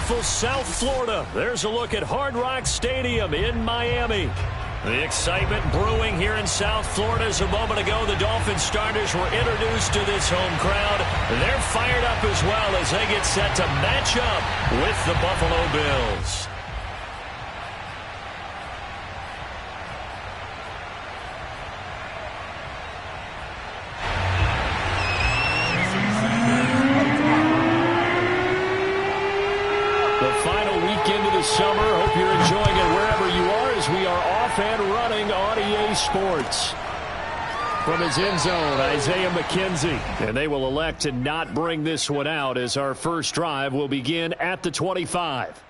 beautiful South Florida. There's a look at Hard Rock Stadium in Miami. The excitement brewing here in South Florida as a moment ago. The Dolphins starters were introduced to this home crowd. They're fired up as well as they get set to match up with the Buffalo Bills. Summer. Hope you're enjoying it wherever you are as we are off and running on EA Sports. From his end zone, Isaiah McKenzie. And they will elect to not bring this one out as our first drive will begin at the 25.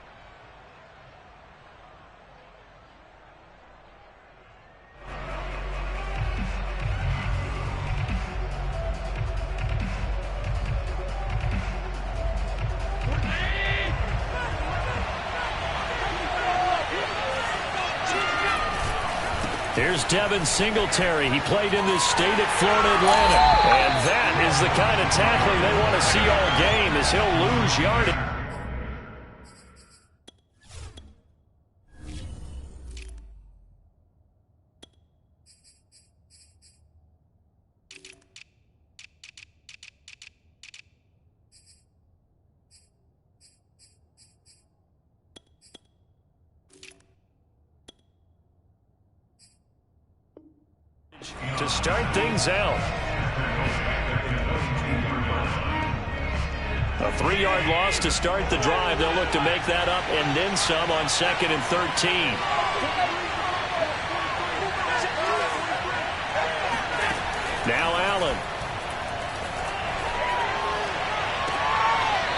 Here's Devin Singletary. He played in this state at Florida Atlantic. And that is the kind of tackling they want to see all game as he'll lose yardage. To start things out. A 3-yard loss to start the drive. They'll look to make that up and then some on 2nd and 13. Now Allen.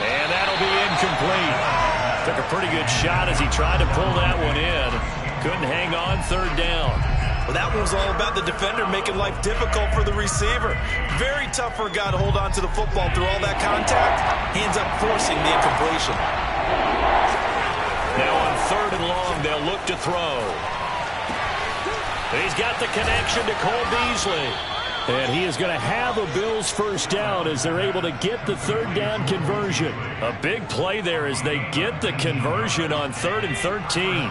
And that'll be incomplete. Took a pretty good shot as he tried to pull that one in. Couldn't hang on, 3rd down. Well, that one was all about the defender making life difficult for the receiver. Very tough for a guy to hold on to the football through all that contact. Hands up forcing the incompletion. Now on 3rd and long, they'll look to throw. He's got the connection to Cole Beasley. And he is going to have a Bills first down as they're able to get the 3rd down conversion. A big play there as they get the conversion on 3rd and 13.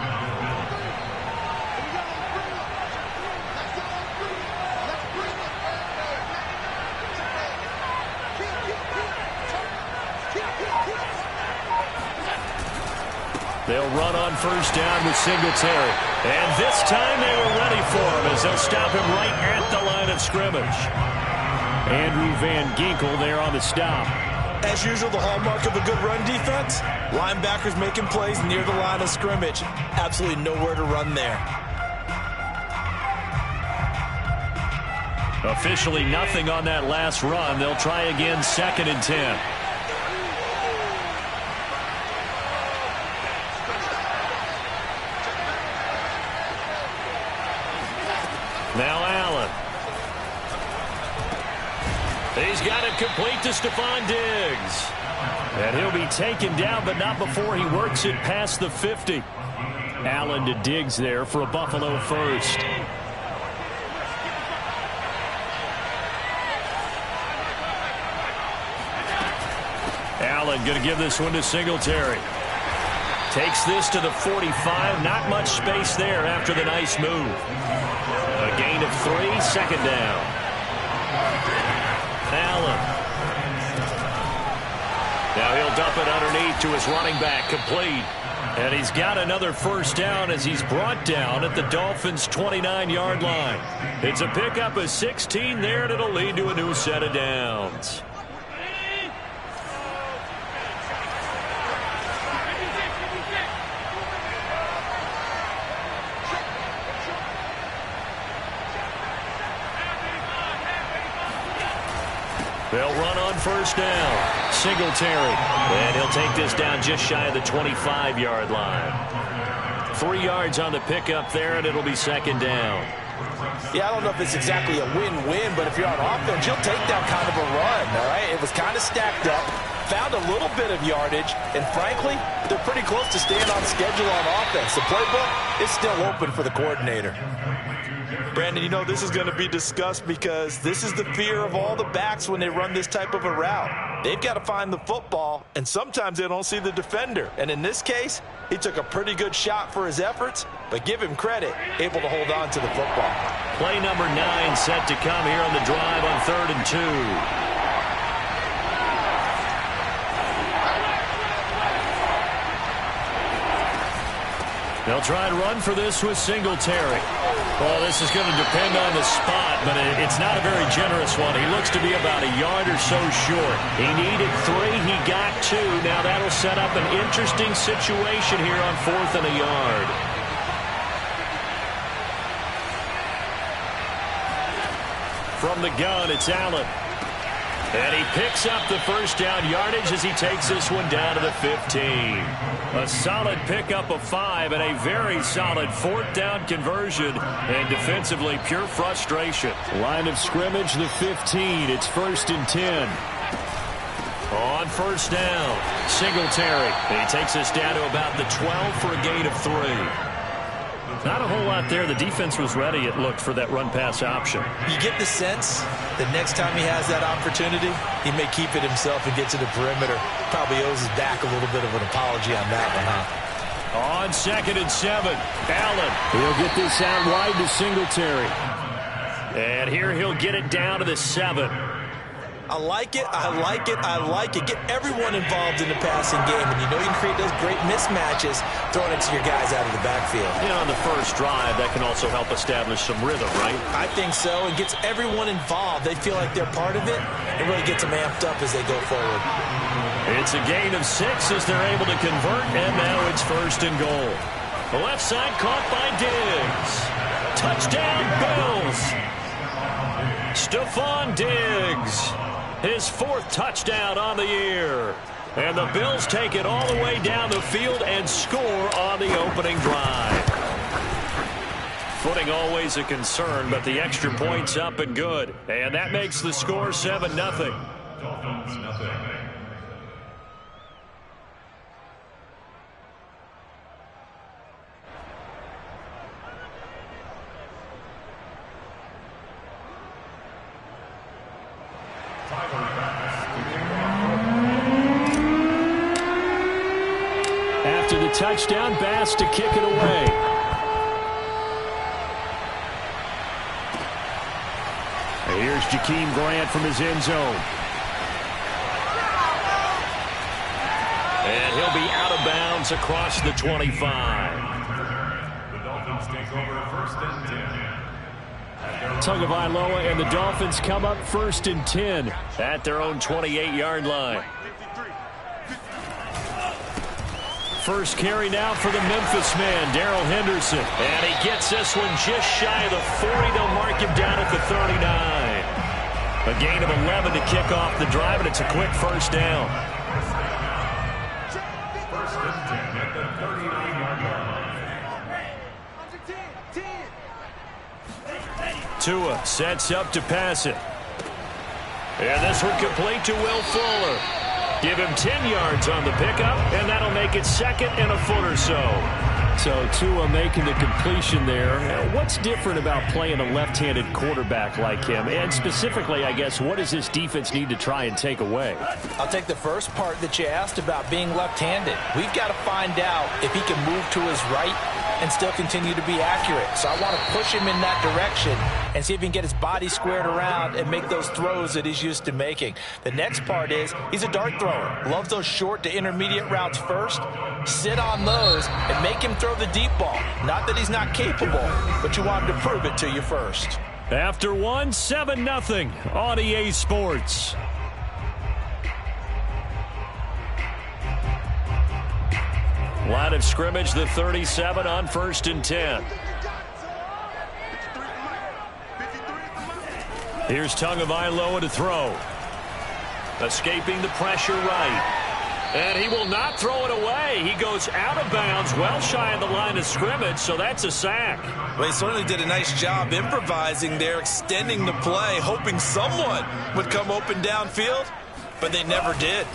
They'll run on first down with Singletary. And this time they were ready for him as they'll stop him right at the line of scrimmage. Andrew Van Ginkel there on the stop. As usual, the hallmark of a good run defense, linebackers making plays near the line of scrimmage. Absolutely nowhere to run there. Officially nothing on that last run. They'll try again 2nd and 10. Now Allen. He's got it complete to Stephon Diggs. And he'll be taken down, but not before he works it past the 50. Allen to Diggs there for a Buffalo first. Allen going to give this one to Singletary. Takes this to the 45. Not much space there after the nice move. A gain of 3, 2nd down. Allen. Now he'll dump it underneath to his running back, complete. And he's got another first down as he's brought down at the Dolphins' 29-yard line. It's a pickup of 16 there, and it'll lead to a new set of downs. They'll run on first down. Singletary. And he'll take this down just shy of the 25-yard line. 3 yards on the pickup there, and it'll be 2nd down. Yeah, I don't know if it's exactly a win-win, but if you're on offense, you'll take that kind of a run, all right? It was kind of stacked up. found a little bit of yardage, and frankly, they're pretty close to staying on schedule on offense. The playbook is still open for the coordinator. Brandon, you know this is going to be discussed because this is the fear of all the backs when they run this type of a route. They've got to find the football, and sometimes they don't see the defender. And in this case, he took a pretty good shot for his efforts, but give him credit, able to hold on to the football. Play number 9 set to come here on the drive on 3rd and 2. They'll try and run for this with Singletary. Well, this is going to depend on the spot, but it's not a very generous one. He looks to be about a yard or so short. He needed 3. He got 2. Now that'll set up an interesting situation here on 4th and a yard. From the gun, it's Allen. And he picks up the first down yardage as he takes this one down to the 15. A solid pickup of 5 and a very solid 4th down conversion. And defensively, pure frustration. Line of scrimmage, the 15. It's 1st and 10. On first down, Singletary. He takes us down to about the 12 for a gain of 3. Not a whole lot there. The defense was ready, it looked, for that run-pass option. You get the sense that next time he has that opportunity, he may keep it himself and get to the perimeter. Probably owes his back a little bit of an apology on that one, huh? On 2nd and 7, Allen. He'll get this out wide to Singletary. And here he'll get it down to the 7. I like it, I like it, I like it. Get everyone involved in the passing game, and you know you can create those great mismatches throwing it to your guys out of the backfield. You know, on the first drive, that can also help establish some rhythm, right? I think so. It gets everyone involved. They feel like they're part of it. It really gets them amped up as they go forward. It's a gain of 6 as they're able to convert, and now it's 1st and goal. The left side caught by Diggs. Touchdown, Bills. Stephon Diggs. His 4th touchdown on the year. And the Bills take it all the way down the field and score on the opening drive. Footing always a concern, but the extra point's up and good. And that makes the score 7-0. Dolphins, nothing. After the touchdown, Bass to kick it away. Here's Jakeem Grant from his end zone. And he'll be out of bounds across the 25. The Dolphins take over 1st and 10. Tagovailoa and the Dolphins come up 1st and 10 at their own 28-yard line. First carry now for the Memphis man, Darrell Henderson. And he gets this one just shy of the 40. They'll mark him down at the 39. A gain of 11 to kick off the drive, and it's a quick first down. 1st and 10 at the 39-yard line. Tua sets up to pass it. And this one complete to Will Fuller. Give him 10 yards on the pickup, and that'll make it 2nd and a foot or so. So Tua making the completion there. What's different about playing a left-handed quarterback like him? And specifically, I guess, what does this defense need to try and take away? I'll take the first part that you asked about being left-handed. We've got to find out if he can move to his right and still continue to be accurate. So I want to push him in that direction and see if he can get his body squared around and make those throws that he's used to making. The next part is he's a dart thrower. Loves those short to intermediate routes first. Sit on those and make him throw the deep ball. Not that he's not capable, but you want him to prove it to you first. After 7-0 on EA Sports. Line of scrimmage, the 37 on 1st and 10. Here's Tagovailoa to throw. Escaping the pressure right. And he will not throw it away. He goes out of bounds, well shy of the line of scrimmage, so that's a sack. Well, he certainly did a nice job improvising there, extending the play, hoping someone would come open downfield, but they never did.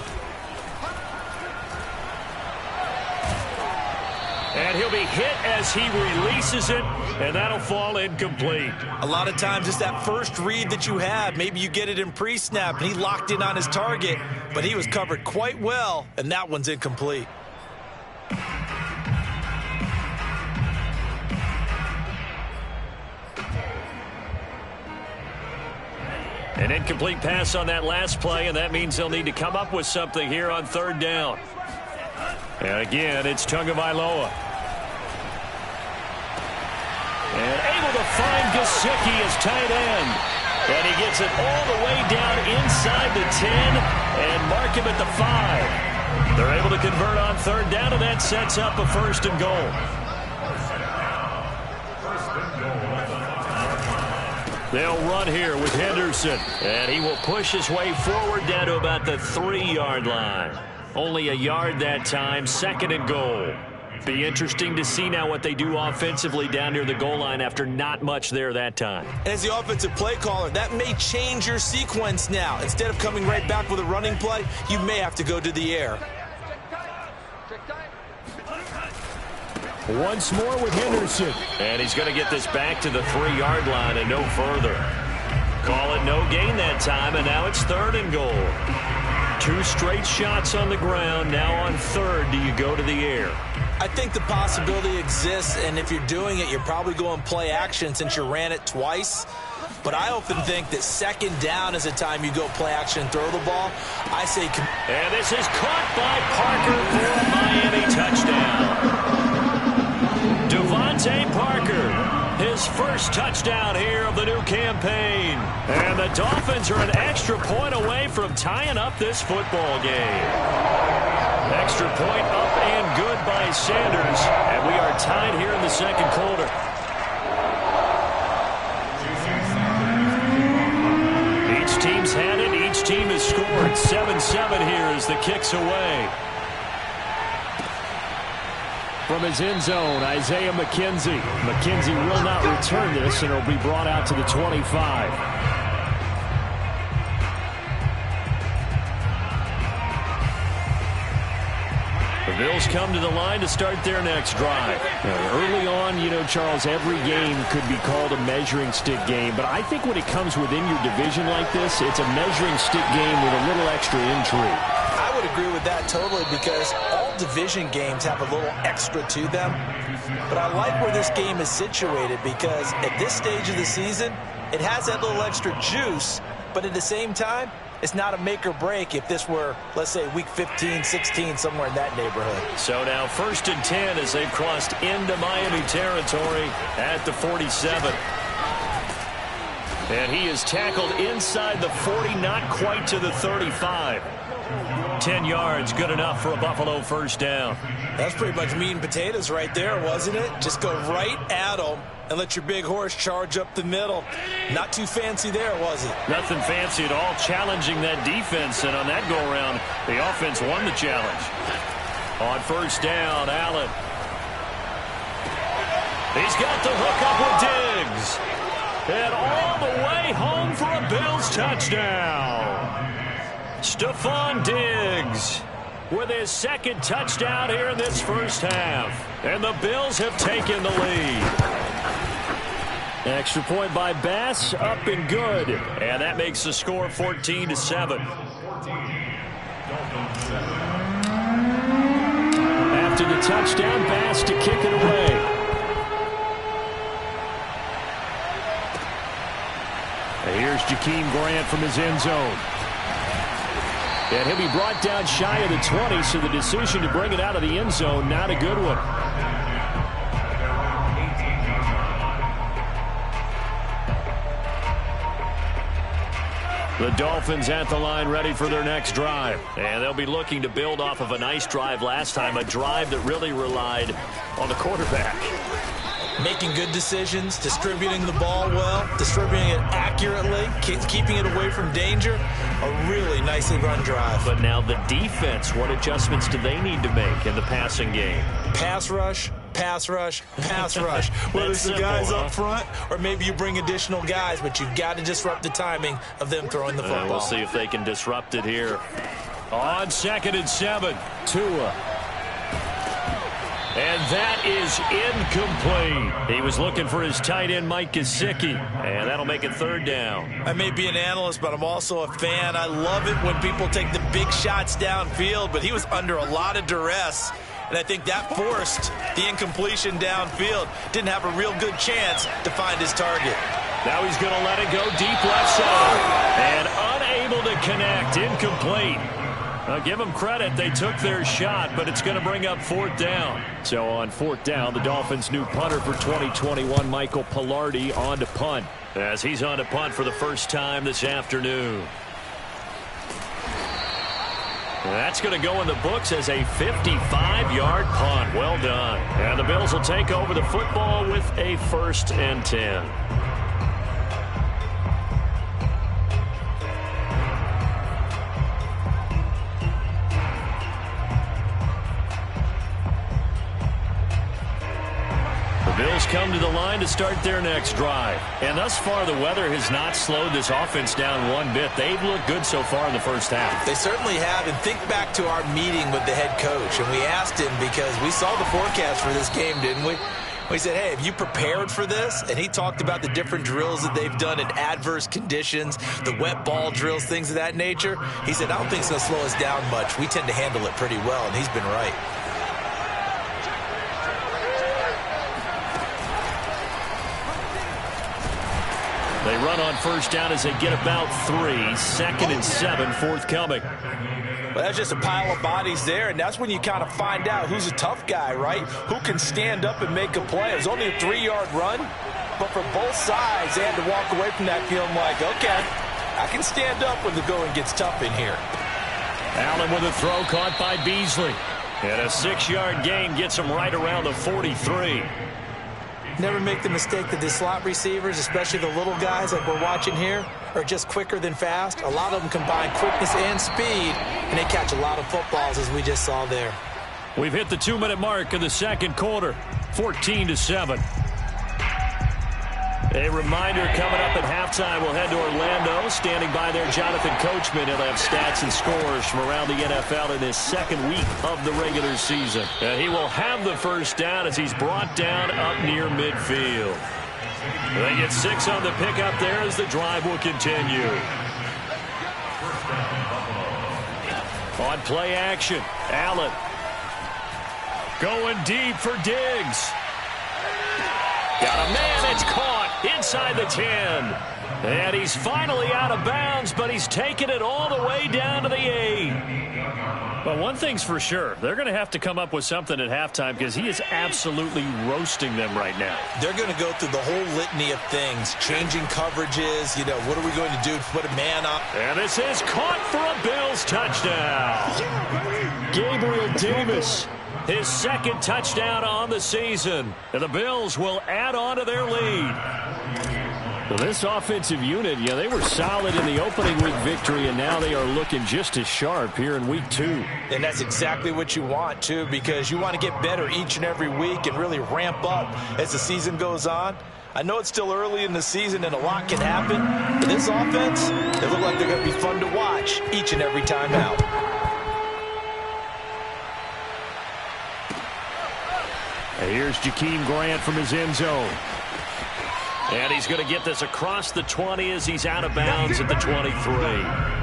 And he'll be hit as he releases it, and that'll fall incomplete. A lot of times it's that first read that you have. Maybe you get it in pre-snap, and he locked in on his target, but he was covered quite well, and that one's incomplete. An incomplete pass on that last play, and that means they'll need to come up with something here on third down. And again, it's Tagovailoa. And able to find Gesicki as tight end. And he gets it all the way down inside the 10 and mark him at the 5. They're able to convert on third down, and that sets up a first and goal. They'll run here with Henderson, and he will push his way forward down to about the 3-yard line. Only a yard that time, second and goal. Be interesting to see now what they do offensively down near the goal line after not much there that time. As the offensive play caller, that may change your sequence now. Instead of coming right back with a running play, you may have to go to the air. Once more with Henderson. And he's going to get this back to the 3-yard line and no further. Call it no gain that time, and now it's third and goal. 2 straight shots on the ground. Now on third, do you go to the air? I think the possibility exists, and if you're doing it, you're probably going play action since you ran it twice. But I often think that second down is the time you go play action and throw the ball. I say... And this is caught by Parker for a Miami touchdown. Devontae Parker, his first touchdown here of the new campaign. And the Dolphins are an extra point away from tying up this football game. Extra point up and good by Sanders. And we are tied here in the second quarter. Each team's had it. Each team has scored. 7-7 here as the kick's away. From his end zone, Isaiah McKenzie. McKenzie will not return this, and it'll be brought out to the 25. The Bills come to the line to start their next drive. Early on, you know, Charles, every game could be called a measuring stick game. But I think when it comes within your division like this, it's a measuring stick game with a little extra intrigue. I would agree with that totally because all division games have a little extra to them. But I like where this game is situated because at this stage of the season, it has that little extra juice. But at the same time, it's not a make or break if this were, let's say, week 15, 16, somewhere in that neighborhood. So now 1st and 10 as they've crossed into Miami territory at the 47. And he is tackled inside the 40, not quite to the 35. 10 yards, good enough for a Buffalo first down. That's pretty much meat and potatoes right there, wasn't it? Just go right at them and let your big horse charge up the middle. Not too fancy there, was it? Nothing fancy at all, challenging that defense. And on that go-around, the offense won the challenge. On first down, Allen. He's got the hook up with Diggs. And all the way home for a Bills touchdown. Stephon Diggs with his second touchdown here in this first half. And the Bills have taken the lead. Extra point by Bass, up and good. And that makes the score 14-7. After the touchdown, Bass to kick it away. And here's Jakeem Grant from his end zone. And he'll be brought down shy of the 20, so the decision to bring it out of the end zone, not a good one. The Dolphins at the line ready for their next drive. And they'll be looking to build off of a nice drive last time, a drive that really relied on the quarterback. Making good decisions, distributing the ball well, distributing it accurately, keeping it away from danger. A really nicely run drive. But now the defense, what adjustments do they need to make in the passing game? Pass rush, pass rush, pass rush. Whether it's the guys up front or maybe you bring additional guys, but you've got to disrupt the timing of them throwing the football. We'll see if they can disrupt it here. On 2nd and 7, Tua. And that is incomplete. He was looking for his tight end, Mike Gesicki, and that'll make it third down. I may be an analyst, but I'm also a fan. I love it when people take the big shots downfield, but he was under a lot of duress, and I think that forced the incompletion downfield. Didn't have a real good chance to find his target. Now he's going to let it go deep left side, and unable to connect, incomplete. I'll give them credit. They took their shot, but it's going to bring up fourth down. So on fourth down, the Dolphins' new punter for 2021, Michael Pilardi, on to punt, as he's on to punt for the first time this afternoon. That's going to go in the books as a 55-yard punt. Well done. And the Bills will take over the football with a 1st and 10. Bills come to the line to start their next drive. And thus far, the weather has not slowed this offense down one bit. They've looked good so far in the first half. They certainly have. And think back to our meeting with the head coach. And we asked him, because we saw the forecast for this game, didn't we? We said, hey, have you prepared for this? And he talked about the different drills that they've done in adverse conditions, the wet ball drills, things of that nature. He said, I don't think it's going to slow us down much. We tend to handle it pretty well, and he's been right. They run on first down as they get about 3. 2nd and 7 forthcoming. Well, that's just a pile of bodies there, and that's when you kind of find out who's a tough guy, right? Who can stand up and make a play. It was only a 3-yard run, but for both sides, they had to walk away from that feeling like, okay, I can stand up when the going gets tough in here. Allen with a throw caught by Beasley. And a 6-yard gain gets him right around the 43. Never make the mistake that the slot receivers, especially the little guys like we're watching here, are just quicker than fast. A lot of them combine quickness and speed, and they catch a lot of footballs, as we just saw there. We've hit the 2-minute mark of the second quarter, 14-7. A reminder, coming up at halftime, we'll head to Orlando. Standing by there, Jonathan Coachman. He'll have stats and scores from around the NFL in his second week of the regular season. And he will have the first down as he's brought down up near midfield. They get 6 on the pickup there as the drive will continue. On play action, Allen going deep for Diggs. Got a man, it's caught inside the 10. And he's finally out of bounds, but he's taken it all the way down to the 8. But one thing's for sure, they're going to have to come up with something at halftime because he is absolutely roasting them right now. They're going to go through the whole litany of things, changing coverages, what are we going to do to put a man up? And this is caught for a Bills touchdown. Gabriel Davis. His second touchdown on the season. And the Bills will add on to their lead. Well, this offensive unit, they were solid in the opening week victory, and now they are looking just as sharp here in week 2. And that's exactly what you want, too, because you want to get better each and every week and really ramp up as the season goes on. I know it's still early in the season and a lot can happen, but this offense, they look like they're going to be fun to watch each and every time out. And here's Jakeem Grant from his end zone. And he's going to get this across the 20 as he's out of bounds at the 23.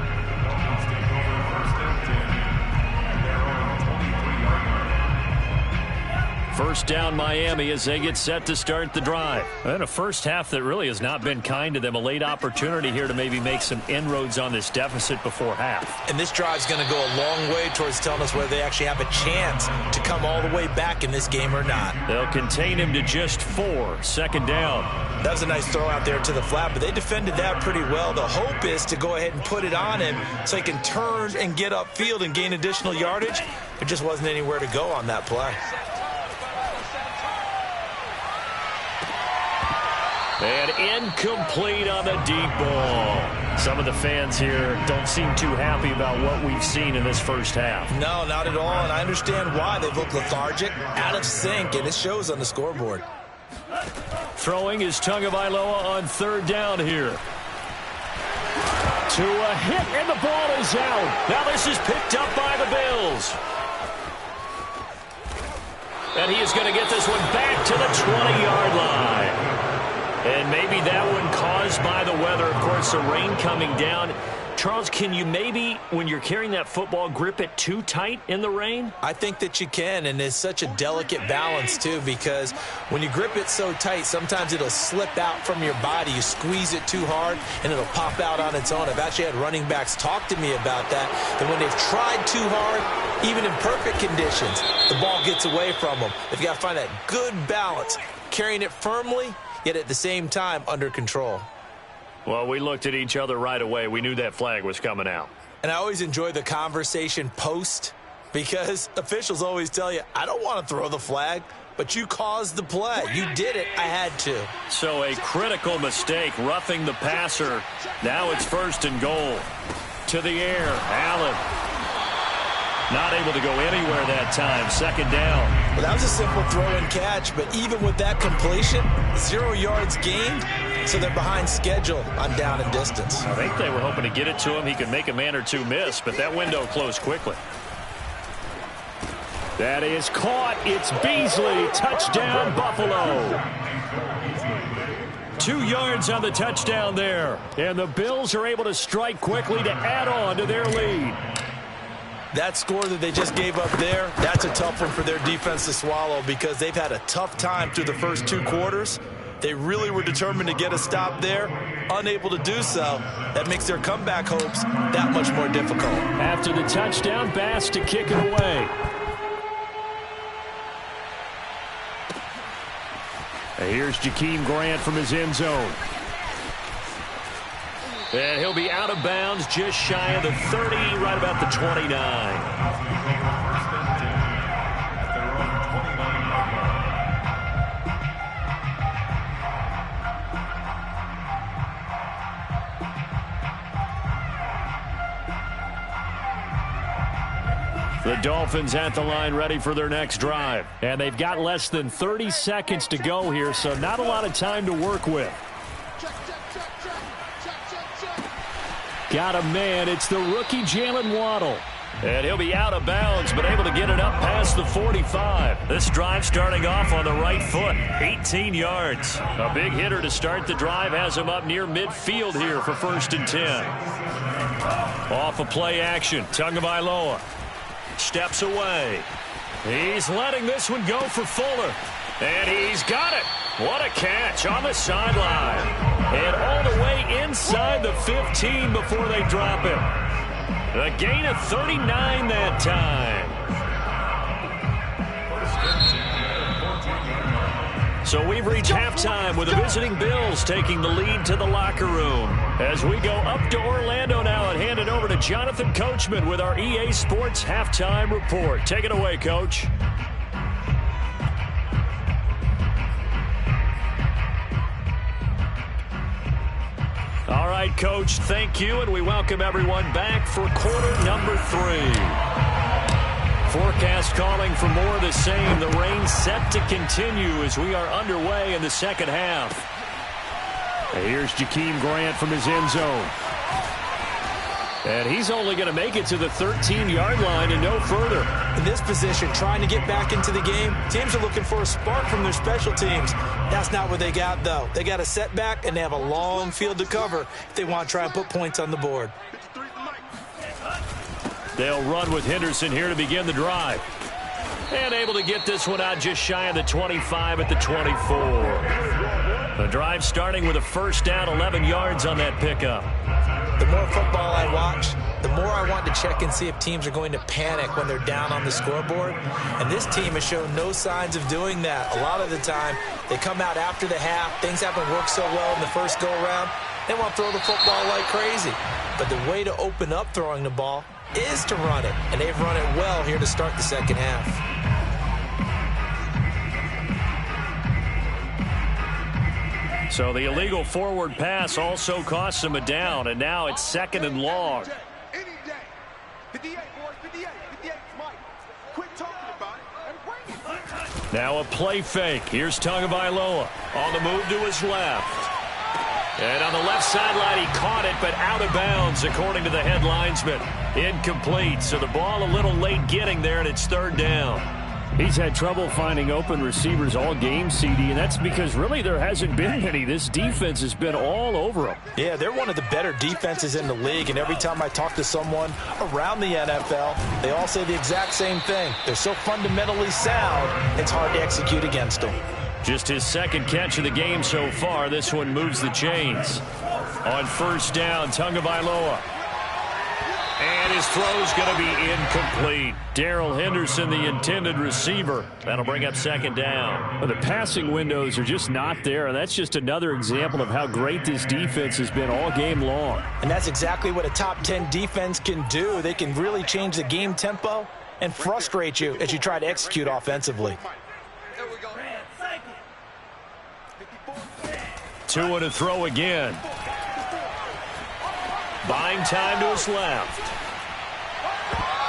First down Miami as they get set to start the drive. And a first half that really has not been kind to them. A late opportunity here to maybe make some inroads on this deficit before half. And this drive's going to go a long way towards telling us whether they actually have a chance to come all the way back in this game or not. They'll contain him to just 4. Second down. That was a nice throw out there to the flat, but they defended that pretty well. The hope is to go ahead and put it on him so he can turn and get upfield and gain additional yardage. There just wasn't anywhere to go on that play. And incomplete on the deep ball. Some of the fans here don't seem too happy about what we've seen in this first half. No, not at all, and I understand why. They look lethargic, out of sync, and it shows on the scoreboard. Throwing is Tagovailoa on third down here. To a hit, and the ball is out. Now this is picked up by the Bills. And he is going to get this one back to the 20-yard line. And maybe that one caused by the weather. Of course, the rain coming down. Charles, can you maybe, when you're carrying that football, grip it too tight in the rain? I think that you can, and it's such a delicate balance, too, because when you grip it so tight, sometimes it'll slip out from your body. You squeeze it too hard, and it'll pop out on its own. I've actually had running backs talk to me about that when they've tried too hard, even in perfect conditions, the ball gets away from them. They've got to find that good balance, carrying it firmly, yet at the same time under control. Well, we looked at each other right away. We knew that flag was coming out. And I always enjoy the conversation post because officials always tell you, I don't want to throw the flag, but you caused the play. You did it. I had to. So a critical mistake, roughing the passer. Now it's 1st and goal. To the air, Allen. Not able to go anywhere that time. 2nd down. Well, that was a simple throw and catch, but even with that completion, 0 yards gained, so they're behind schedule on down and distance. I think they were hoping to get it to him. He could make a man or two miss, but that window closed quickly. That is caught. It's Beasley. Touchdown, Buffalo. 2 yards on the touchdown there. And the Bills are able to strike quickly to add on to their lead. That score that they just gave up there, that's a tough one for their defense to swallow because they've had a tough time through the first 2 quarters. They really were determined to get a stop there, unable to do so. That makes their comeback hopes that much more difficult. After the touchdown, Bass to kick it away. And here's Jakeem Grant from his end zone. And he'll be out of bounds just shy of the 30, right about the 29. The Dolphins at the line ready for their next drive. And they've got less than 30 seconds to go here, so not a lot of time to work with. Got a man. It's the rookie Jalen Waddle. And he'll be out of bounds, but able to get it up past the 45. This drive starting off on the right foot, 18 yards. A big hitter to start the drive has him up near midfield here for 1st and 10. Off of play action, Tagovailoa steps away. He's letting this one go for Fuller. And he's got it. What a catch on the sideline. And all the way inside the 15 before they drop him. A gain of 39 that time. So we've reached halftime with the visiting Bills taking the lead to the locker room. As we go up to Orlando now and hand it over to Jonathan Coachman with our EA Sports Halftime Report. Take it away, Coach. All right, Coach, thank you, and we welcome everyone back for quarter number 3. Forecast calling for more of the same. The rain set to continue as we are underway in the second half. And here's Jakeem Grant from his end zone. And he's only going to make it to the 13-yard line and no further. In this position, trying to get back into the game, teams are looking for a spark from their special teams. That's not what they got, though. They got a setback, and they have a long field to cover if they want to try and put points on the board. They'll run with Henderson here to begin the drive. And able to get this one out just shy of the 25 at the 24. The drive starting with a 1st down, 11 yards on that pickup. The more football I watch, the more I want to check and see if teams are going to panic when they're down on the scoreboard. And this team has shown no signs of doing that. A lot of the time, they come out after the half. Things haven't worked so well in the first go-around. They want to throw the football like crazy. But the way to open up throwing the ball is to run it. And they've run it well here to start the second half. So the illegal forward pass also costs him a down, and now it's 2nd and long. Now a play fake. Here's Tagovailoa on the move to his left. And on the left sideline, he caught it, but out of bounds, according to the head linesman. Incomplete, so the ball a little late getting there, and it's 3rd down. He's had trouble finding open receivers all game, CD, and that's because really there hasn't been any. This defense has been all over him. Yeah, they're one of the better defenses in the league, and every time I talk to someone around the NFL, they all say the exact same thing. They're so fundamentally sound, it's hard to execute against them. Just his second catch of the game so far. This one moves the chains. On first down, Tagovailoa. And his throw's going to be incomplete. Darrell Henderson, the intended receiver. That'll bring up second down. Well, the passing windows are just not there, and that's just another example of how great this defense has been all game long. And that's exactly what a top 10 defense can do. They can really change the game tempo and frustrate you as you try to execute offensively. Two to throw again. Buying time to his left.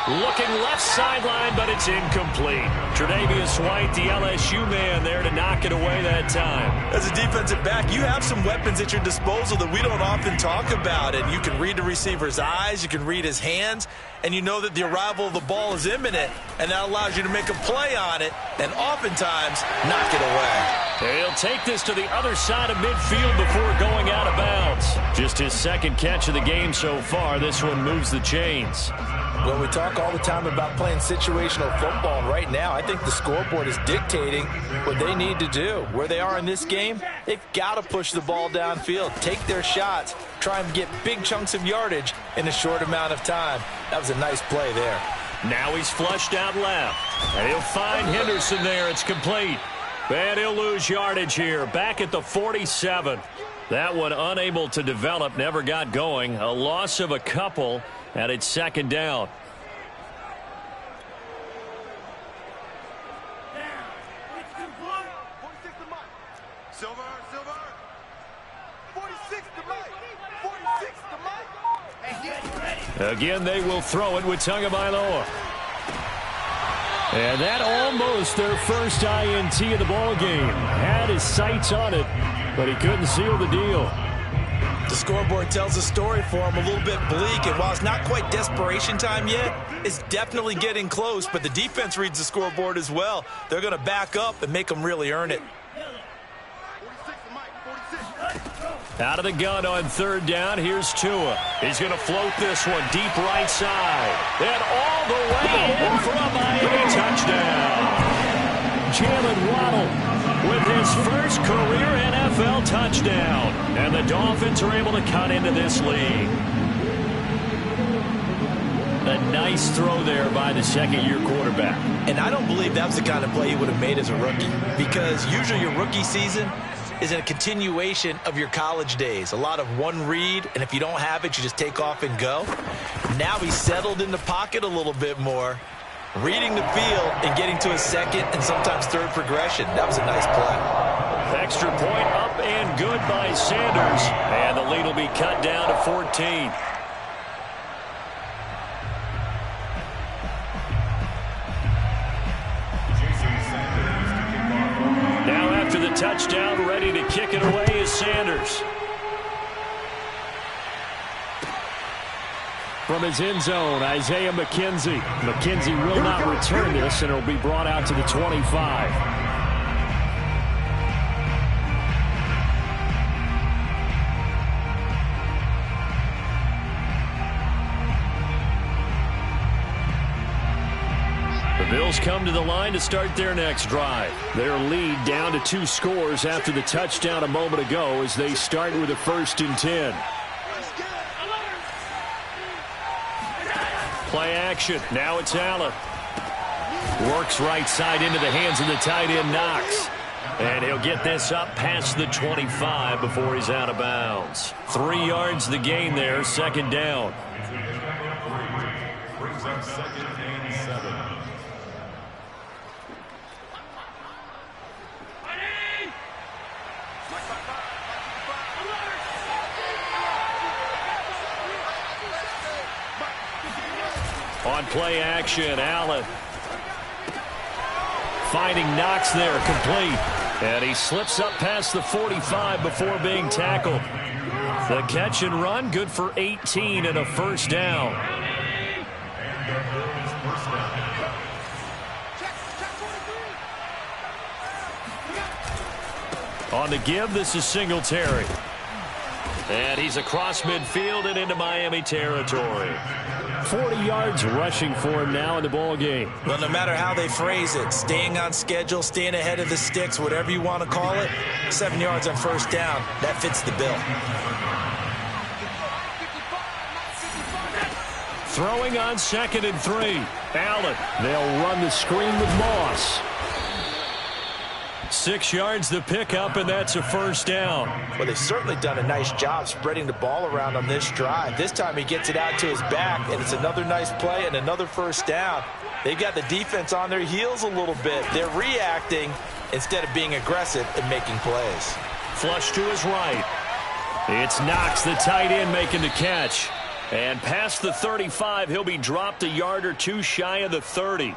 Looking left sideline, but it's incomplete. Tre'Davious White, the LSU man, there to knock it away that time. As a defensive back, you have some weapons at your disposal that we don't often talk about. And you can read the receiver's eyes, you can read his hands, and you know that the arrival of the ball is imminent, and that allows you to make a play on it and oftentimes knock it away. He'll take this to the other side of midfield before going out of bounds. Just his second catch of the game so far. This one moves the chains. Well, we talk all the time about playing situational football, and right now I think the scoreboard is dictating what they need to do. Where they are in this game, they've got to push the ball downfield, take their shots, try and get big chunks of yardage in a short amount of time. That was a nice play there. Now he's flushed out left, and he'll find Henderson there. It's complete. And he'll lose yardage here, back at the 47. That one unable to develop, never got going. A loss of a couple, and it's second down. Again, they will throw it with Tagovailoa. And that almost their first INT of the ball game. Had his sights on it, but he couldn't seal the deal. The scoreboard tells a story for him, a little bit bleak, and while it's not quite desperation time yet, it's definitely getting close, but the defense reads the scoreboard as well. They're going to back up and make them really earn it. Out of the gun on third down, here's Tua. He's going to float this one deep right side. And all the way in for a Miami touchdown. Jalen Waddle with his first career NFL touchdown. And the Dolphins are able to cut into this lead. A nice throw there by the second-year quarterback. And I don't believe that was the kind of play he would have made as a rookie, because usually your rookie season is a continuation of your college days. A lot of one read, and if you don't have it, you just take off and go. Now he's settled in the pocket a little bit more, reading the field and getting to his second and sometimes third progression. That was a nice play. Extra point up and good by Sanders. And the lead will be cut down to 14. Now after the touchdown, ready to kick it away is Sanders. From his end zone, Isaiah McKenzie. McKenzie will not return this, and it'll be brought out to the 25. The Bills come to the line to start their next drive. Their lead down to 2 scores after the touchdown a moment ago as they start with a 1st and 10. Play action. Now it's Allen. Works right side into the hands of the tight end Knox. And he'll get this up past the 25 before he's out of bounds. 3 yards the gain there, second down. Brings up 2nd and 7. On play action, Allen finding Knox there, complete. And he slips up past the 45 before being tackled. The catch and run, good for 18 and a 1st down. On the give, this is Singletary. And he's across midfield and into Miami territory. 40 yards rushing for him now in the ball game. Well, no matter how they phrase it, staying on schedule, staying ahead of the sticks, whatever you want to call it, 7 yards on first down, that fits the bill. Throwing on 2nd and 3. Allen. They'll run the screen with Moss. 6 yards the pickup, and that's a first down. Well, they've certainly done a nice job spreading the ball around on this drive. This time he gets it out to his back, and it's another nice play and another first down. They've got the defense on their heels a little bit. They're reacting instead of being aggressive and making plays. Flush to his right. It's Knox, the tight end, making the catch. And past the 35, he'll be dropped a yard or two shy of the 30.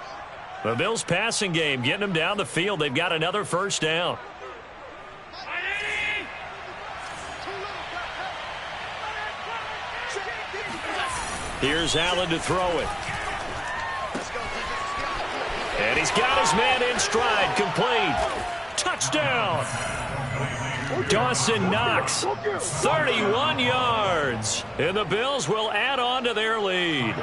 The Bills' passing game getting them down the field. They've got another first down. Here's Allen to throw it. And he's got his man in stride. Complete. Touchdown. Dawson Knox, 31 yards. And the Bills will add on to their lead.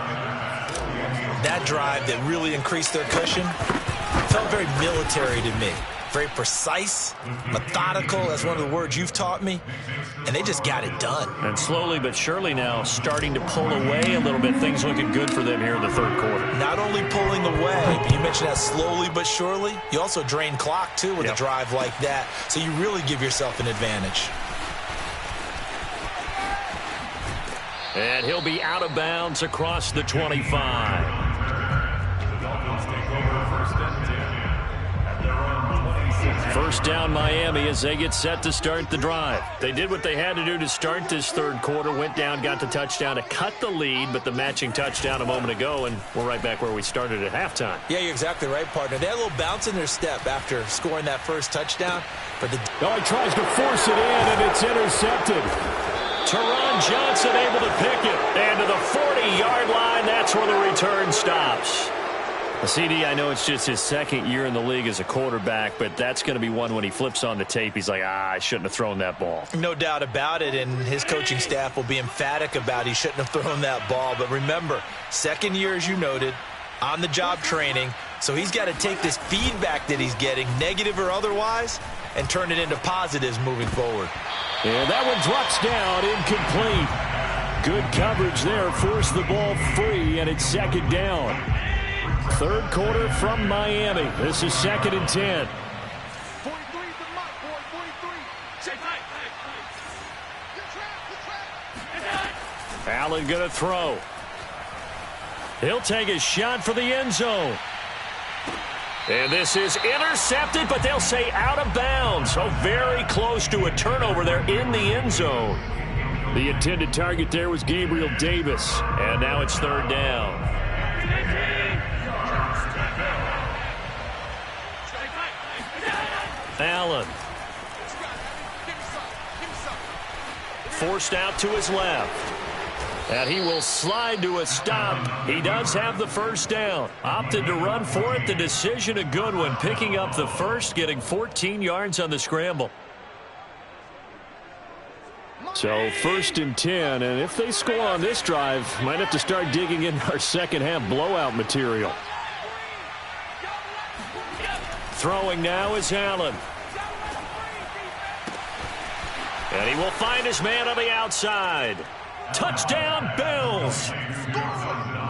That drive that really increased their cushion felt very military to me. Very precise, methodical. That's one of the words you've taught me. And they just got it done. And slowly but surely now starting to pull away a little bit. Things looking good for them here in the third quarter. Not only pulling away, but you mentioned that slowly but surely. You also drain clock, too, with a drive like that. So you really give yourself an advantage. And he'll be out of bounds across the 25. First down Miami as they get set to start the drive. They did what they had to do to start this third quarter. Went down, got the touchdown to cut the lead, but the matching touchdown a moment ago, and we're right back where we started at halftime. Yeah, you're exactly right, partner. They had a little bounce in their step after scoring that first touchdown. But he tries to force it in, and it's intercepted. Teron Johnson able to pick it. And to the 40-yard line, that's where the return stops. CD, I know it's just his second year in the league as a quarterback, but that's going to be one when he flips on the tape. He's like, I shouldn't have thrown that ball. No doubt about it, and his coaching staff will be emphatic about he shouldn't have thrown that ball. But remember, second year, as you noted, on-the-job training, so he's got to take this feedback that he's getting, negative or otherwise, and turn it into positives moving forward. And that one drops down, incomplete. Good coverage there, forced the ball free, and it's second down. Third quarter from Miami. This is 2nd and 10. 43 is the mark, boy. 43. Allen going to throw. He'll take a shot for the end zone. And this is intercepted, but they'll say out of bounds. So very close to a turnover there in the end zone. The intended target there was Gabriel Davis. And now it's third down. Allen. Forced out to his left. And he will slide to a stop. He does have the first down. Opted to run for it. The decision a good one. Picking up the first, getting 14 yards on the scramble. So 1st and 10, and if they score on this drive, might have to start digging in our second half blowout material. Throwing now is Allen. And he will find his man on the outside. Touchdown, Bills.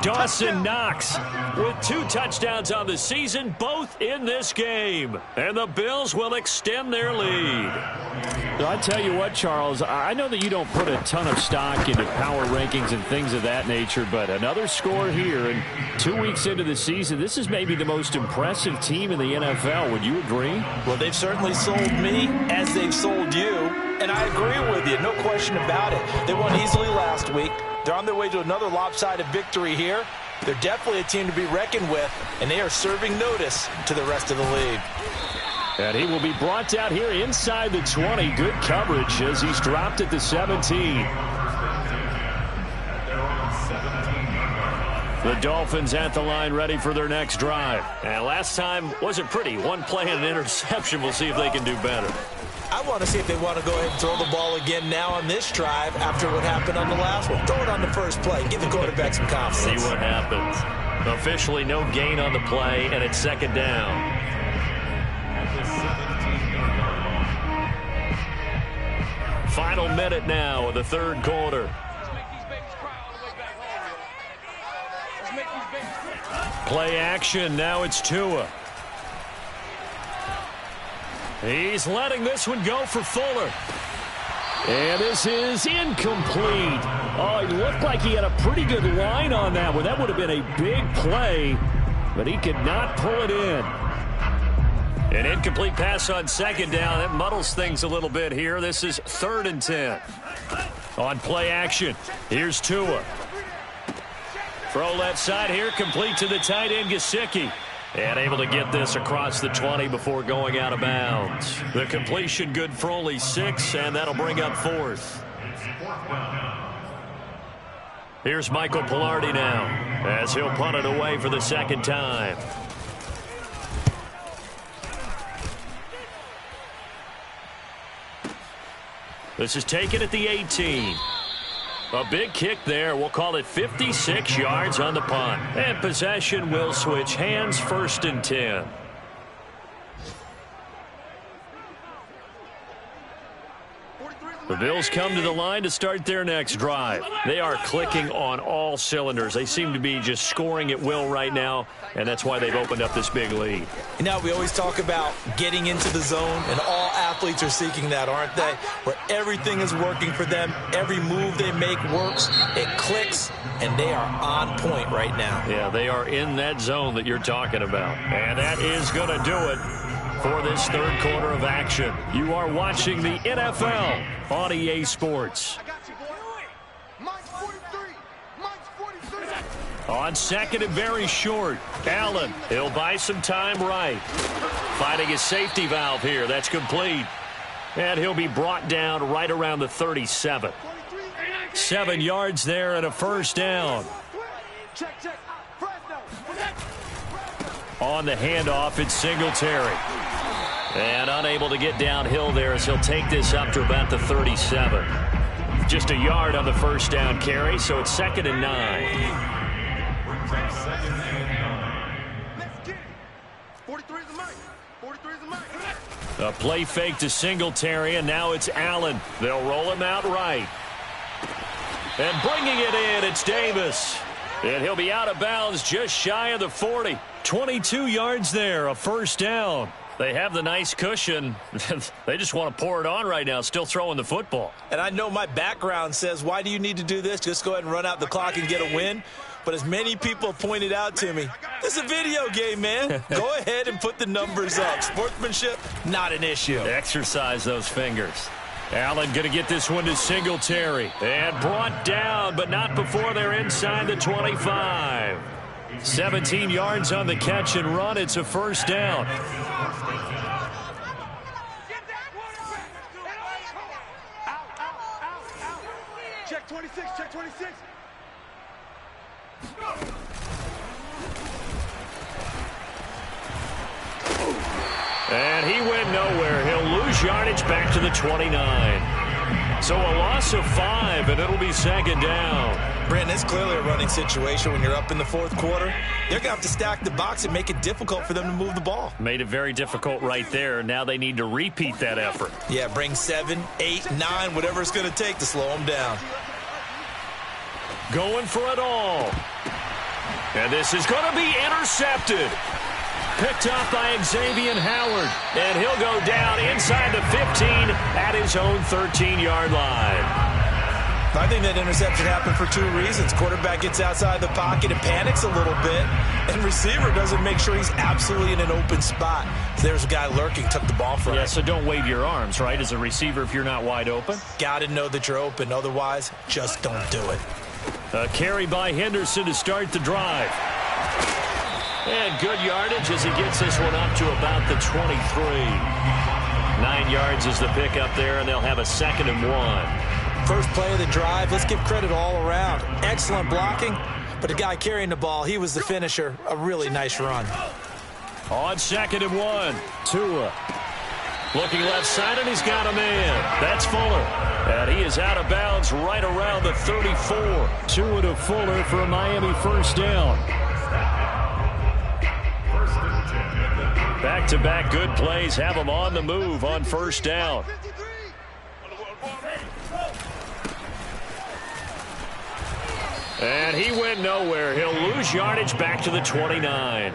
Dawson Knox with 2 touchdowns on the season, both in this game. And the Bills will extend their lead. So I tell you what, Charles, I know that you don't put a ton of stock into power rankings and things of that nature, but another score here, and 2 weeks into the season, this is maybe the most impressive team in the NFL. Would you agree? Well, they've certainly sold me as they've sold you, and I agree with you, no question about it. They won easily last week. They're on their way to another lopsided victory here. They're definitely a team to be reckoned with, and they are serving notice to the rest of the league. And he will be brought down here inside the 20. Good coverage as he's dropped at the 17. The Dolphins at the line ready for their next drive. And last time wasn't pretty. One play and an interception. We'll see if they can do better. I want to see if they want to go ahead and throw the ball again now on this drive after what happened on the last one. Throw it on the first play. Give the quarterback some confidence. See what happens. Officially no gain on the play, and it's second down. Final minute now of the third quarter. Play action. Now it's Tua. He's letting this one go for Fuller. And this is incomplete. Oh, he looked like he had a pretty good line on that one. That would have been a big play, but he could not pull it in. An incomplete pass on second down. That muddles things a little bit here. This is 3rd and 10. On play action, here's Tua. Throw left side here, complete to the tight end, Gesicki. And able to get this across the 20 before going out of bounds. The completion good for only 6, and that'll bring up 4th. Here's Michael Pilardi now, as he'll punt it away for the second time. This is taken at the 18. A big kick there. We'll call it 56 yards on the punt. And possession will switch hands, 1st and 10. The Bills come to the line to start their next drive. They are clicking on all cylinders. They seem to be just scoring at will right now, and that's why they've opened up this big lead. You know, we always talk about getting into the zone, and all athletes are seeking that, aren't they? Where everything is working for them. Every move they make works. It clicks, and they are on point right now. Yeah, they are in that zone that you're talking about. And that is going to do it for this third quarter of action. You are watching the NFL on EA Sports. On second and very short, Allen, he'll buy some time right. Finding his safety valve here. That's complete. And he'll be brought down right around the 37. 7 yards there and a first down. On the handoff, it's Singletary. And unable to get downhill there as he'll take this up to about the 37. Just a yard on the first down carry, so it's 2nd and 9. A play fake to Singletary, and now it's Allen. They'll roll him out right. And bringing it in, it's Davis. And he'll be out of bounds just shy of the 40. 22 yards there, a first down. They have the nice cushion. They just want to pour it on right now, still throwing the football. And I know my background says, why do you need to do this? Just go ahead and run out the clock and get a win. But as many people pointed out to me, this is a video game, man. Go ahead and put the numbers up. Sportsmanship, not an issue. Exercise those fingers. Allen going to get this one to Singletary. And brought down, but not before they're inside the 25. 17 yards on the catch and run. It's a first down. Check 26, check 26. And he went nowhere. He'll lose yardage back to the 29. So a loss of 5, and it'll be second down. Brandon, it's clearly a running situation when you're up in the fourth quarter. They're going to have to stack the box and make it difficult for them to move the ball. Made it very difficult right there. Now they need to repeat that effort. Yeah, bring 7, 8, 9, whatever it's going to take to slow them down. Going for it all. And this is going to be intercepted. Picked up by Xavier Howard. And he'll go down inside the 15 at his own 13-yard line. I think that interception happened for 2 reasons. Quarterback gets outside the pocket and panics a little bit. And receiver doesn't make sure he's absolutely in an open spot. So there's a guy lurking, took the ball from him. Yeah, so don't wave your arms, right, as a receiver if you're not wide open. Got to know that you're open. Otherwise, just don't do it. A carry by Henderson to start the drive. And good yardage as he gets this one up to about the 23. 9 yards is the pickup there, and they'll have a 2nd and 1. First play of the drive, let's give credit all around. Excellent blocking, but the guy carrying the ball, he was the finisher. A really nice run. On 2nd and 1, Tua. Looking left side, and he's got a man. That's Fuller. And he is out of bounds right around the 34. Two to Fuller for a Miami first down. Back-to-back good plays have him on the move on first down. And he went nowhere. He'll lose yardage back to the 29.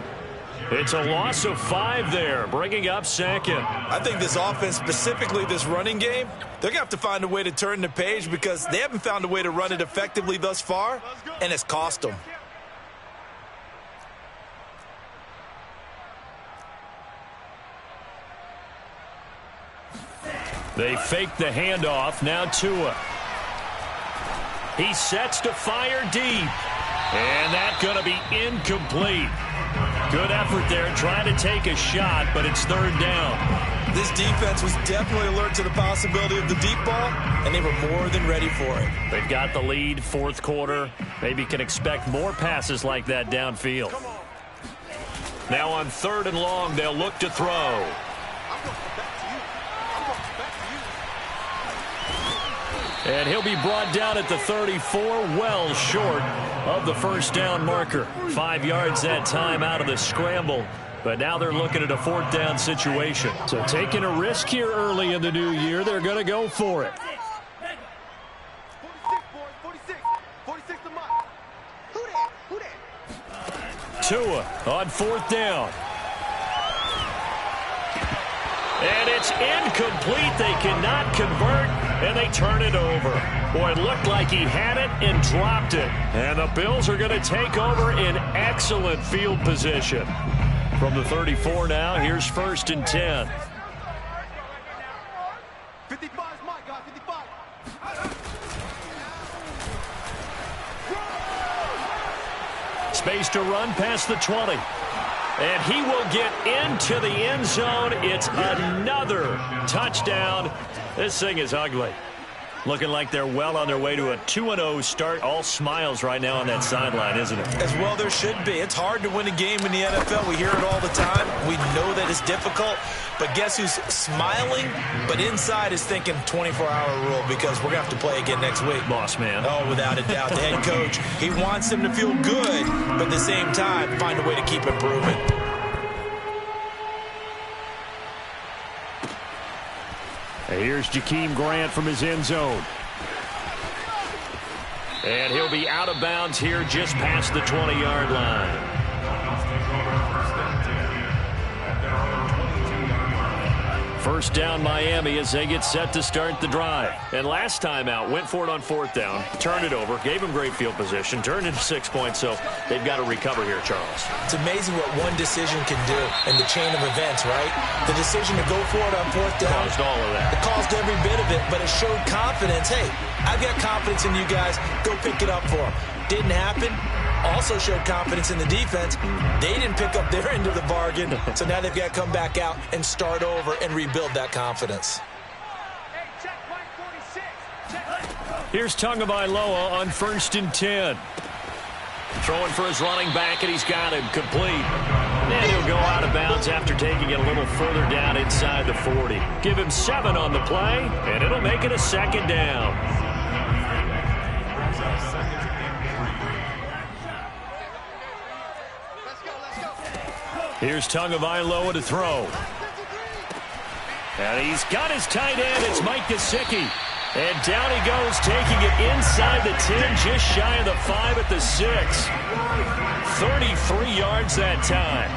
It's a loss of 5 there, bringing up second. I think this offense, specifically this running game, they're going to have to find a way to turn the page because they haven't found a way to run it effectively thus far, and it's cost them. They fake the handoff. Now Tua. He sets to fire deep. And that's going to be incomplete. Good effort there trying to take a shot, but it's third down. This defense was definitely alert to the possibility of the deep ball, and they were more than ready for it. They've got the lead, fourth quarter. Maybe can expect more passes like that downfield. Now on third and long, they'll look to throw. And he'll be brought down at the 34, well short of the first down marker. 5 yards that time out of the scramble. But now they're looking at a fourth down situation. So taking a risk here early in the new year, they're going to go for it. 46 to Mike. Who that? Tua on fourth down. And it's incomplete. They cannot convert, and they turn it over. Boy, it looked like he had it and dropped it. And the Bills are going to take over in excellent field position. From the 34 now, here's first and 10. 55 is Mike, guys, 55. Space to run past the 20. And he will get into the end zone. It's another touchdown. This thing is ugly. Looking like they're well on their way to a 2-0 start. All smiles right now on that sideline, isn't it? As well there should be. It's hard to win a game in the NFL. We hear it all the time. We know that it's difficult. But guess who's smiling? But inside is thinking 24-hour rule because we're going to have to play again next week. Boss man. Oh, without a doubt. The head coach, he wants them to feel good, but at the same time, find a way to keep improving. Here's Jakeem Grant from his end zone. And he'll be out of bounds here just past the 20-yard line. First down Miami as they get set to start the drive. And last time out, went for it on fourth down, turned it over, gave them great field position, turned into 6 points, so they've got to recover here, Charles. It's amazing what one decision can do in the chain of events, right? The decision to go for it on fourth down. Caused all of that. It caused every bit of it, but it showed confidence. Hey, I've got confidence in you guys. Go pick it up for them. Didn't happen. Also showed confidence in the defense. They didn't pick up their end of the bargain, so now they've got to come back out and start over and rebuild that confidence. Here's Tagovailoa on first and 10. Throwing for his running back, and he's got him complete. And he'll go out of bounds after taking it a little further down inside the 40. Give him 7 on the play, and it'll make it a second down. Here's Tagovailoa to throw. And he's got his tight end. It's Mike Gesicki. And down he goes, taking it inside the 10, just shy of the 5 at the 6. 33 yards that time.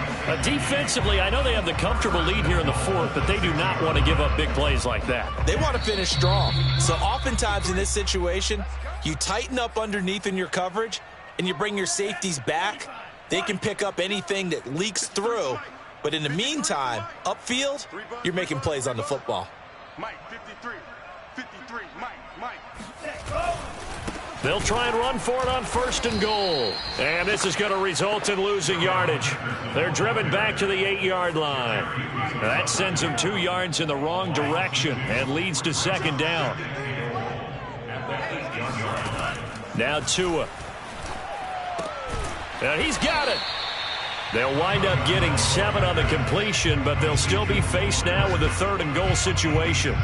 Defensively, I know they have the comfortable lead here in the fourth, but they do not want to give up big plays like that. They want to finish strong. So oftentimes in this situation, you tighten up underneath in your coverage, and you bring your safeties back. They can pick up anything that leaks through. But in the meantime, upfield, you're making plays on the football. Mike, 53. 53. Mike. They'll try and run for it on first and goal. And this is going to result in losing yardage. They're driven back to the 8-yard line. That sends them 2 yards in the wrong direction and leads to second down. Now Tua. And he's got it. They'll wind up getting 7 on the completion, but they'll still be faced now with a 3rd and goal situation.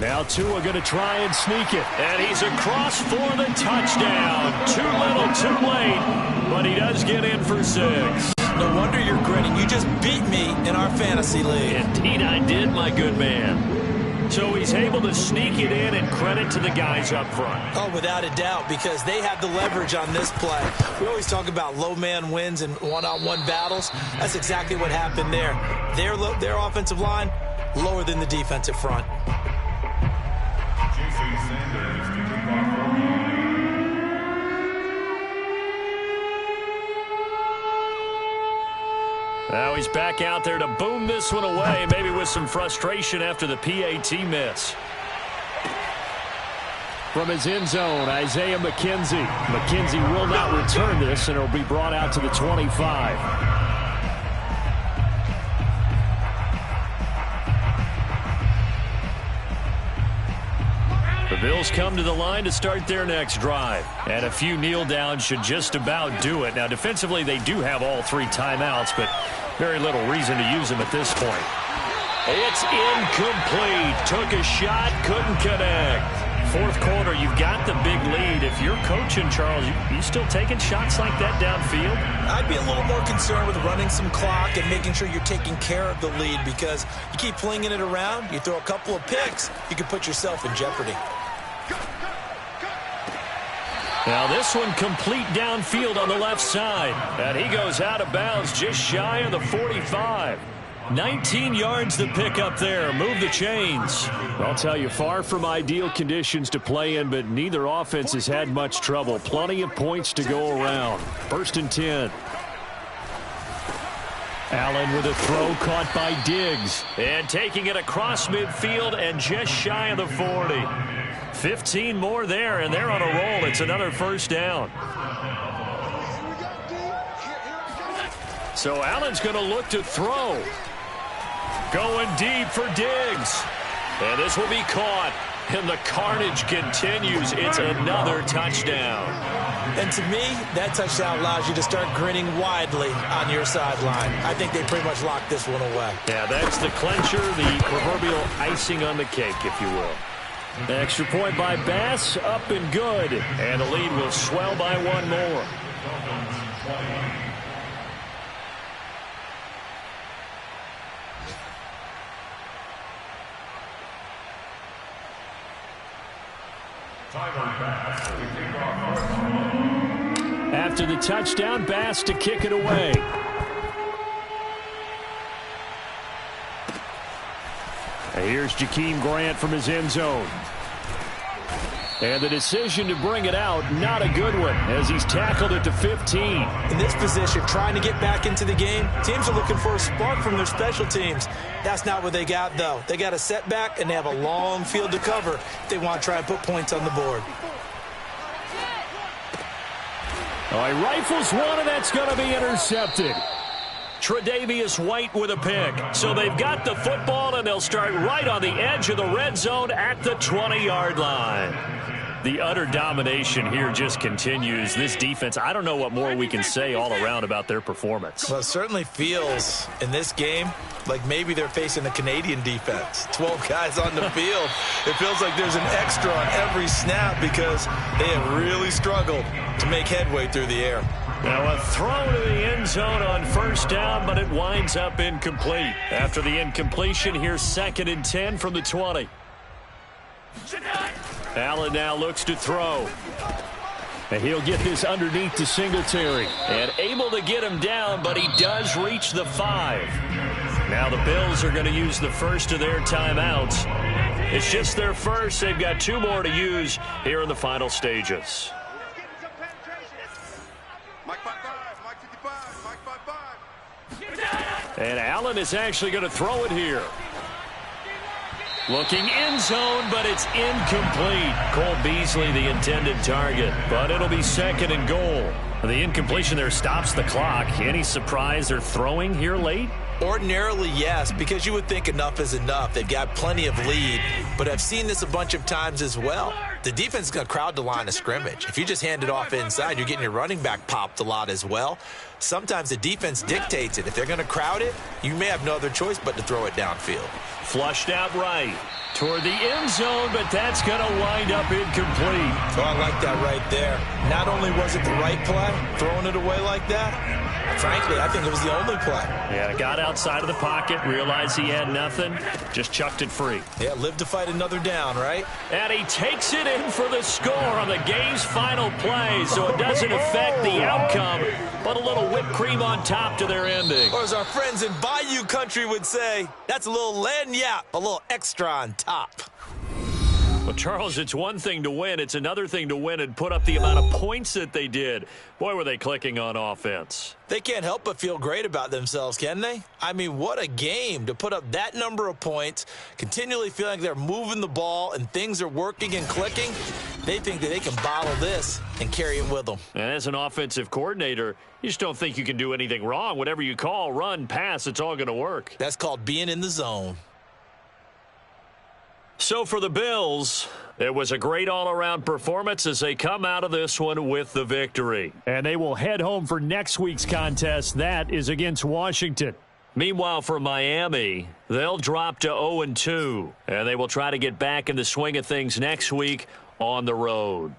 Now Tua going to try and sneak it. And he's across for the touchdown. Too little, too late, but he does get in for 6. No wonder you're grinning. You just beat me in our fantasy league. Indeed I did, my good man. So he's able to sneak it in, and credit to the guys up front. Oh, without a doubt, because they have the leverage on this play. We always talk about low man wins in one-on-one battles. That's exactly what happened there. Their offensive line, lower than the defensive front. Now he's back out there to boom this one away, maybe with some frustration after the PAT miss. From his end zone, Isaiah McKenzie. McKenzie will not return this, and it'll be brought out to the 25. The Bills come to the line to start their next drive. And a few kneel downs should just about do it. Now, defensively, they do have all 3 timeouts, but very little reason to use them at this point. It's incomplete. Took a shot, couldn't connect. 4th quarter, you've got the big lead. If you're coaching, Charles, you still taking shots like that downfield? I'd be a little more concerned with running some clock and making sure you're taking care of the lead, because you keep flinging it around, you throw a couple of picks, you can put yourself in jeopardy. Now this one complete downfield on the left side. And he goes out of bounds just shy of the 45. 19 yards to pick up there. Move the chains. I'll tell you, far from ideal conditions to play in, but neither offense has had much trouble. Plenty of points to go around. 1st and 10. Allen with a throw caught by Diggs. And taking it across midfield and just shy of the 40. 15 more there, and they're on a roll. It's another 1st down. So Allen's going to look to throw. Going deep for Diggs. And this will be caught. And the carnage continues. It's another touchdown. And to me, that touchdown allows you to start grinning widely on your sideline. I think they pretty much locked this one away. Yeah, that's the clincher, the proverbial icing on the cake, if you will. Extra point by Bass, up and good. And the lead will swell by 1 more. After the touchdown, Bass to kick it away. And here's Jakeem Grant from his end zone. And the decision to bring it out, not a good one, as he's tackled at the 15. In this position, trying to get back into the game, teams are looking for a spark from their special teams. That's not what they got, though. They got a setback, and they have a long field to cover if they want to try and put points on the board. Oh, he rifles one, and that's going to be intercepted. Tre'Davious White with a pick. So they've got the football, and they'll start right on the edge of the red zone at the 20-yard line. The utter domination here just continues. This defense, I don't know what more we can say all around about their performance. Well, it certainly feels in this game like maybe they're facing the Canadian defense. 12 guys on the field. It feels like there's an extra on every snap because they have really struggled to make headway through the air. Now a throw to the end zone on 1st down, but it winds up incomplete. After the incompletion, here's 2nd and 10 from the 20. Allen now looks to throw. And he'll get this underneath to Singletary. And able to get him down, but he does reach the 5. Now the Bills are going to use the first of their timeouts. It's just their first. They've got 2 more to use here in the final stages. And Allen is actually going to throw it here. Looking end zone, but it's incomplete. Cole Beasley, the intended target, but it'll be 2nd and goal. The incompletion there stops the clock. Any surprise they're throwing here late? Ordinarily, yes, because you would think enough is enough. They've got plenty of lead, but I've seen this a bunch of times as well. The defense is going to crowd the line of scrimmage. If you just hand it off inside, you're getting your running back popped a lot as well. Sometimes the defense dictates it. If they're going to crowd it, you may have no other choice but to throw it downfield. Flushed out right toward the end zone, but that's going to wind up incomplete. Oh, I like that right there. Not only was it the right play, throwing it away like that, frankly, I think it was the only play. Yeah, got outside of the pocket, realized he had nothing, just chucked it free. Yeah, live to fight another down, right? And he takes it in for the score on the game's final play, so it doesn't affect the outcome, but a little whipped cream on top to their ending. Or as our friends in Bayou Country would say, that's a little lagniappe, a little extra on top. Well, Charles, it's one thing to win. It's another thing to win and put up the amount of points that they did. Boy, were they clicking on offense. They can't help but feel great about themselves, can they? I mean, what a game to put up that number of points, continually feeling like they're moving the ball and things are working and clicking. They think that they can bottle this and carry it with them. And as an offensive coordinator, you just don't think you can do anything wrong. Whatever you call, run, pass, it's all going to work. That's called being in the zone. So for the Bills, it was a great all-around performance as they come out of this one with the victory. And they will head home for next week's contest. That is against Washington. Meanwhile, for Miami, they'll drop to 0-2, and they will try to get back in the swing of things next week on the road.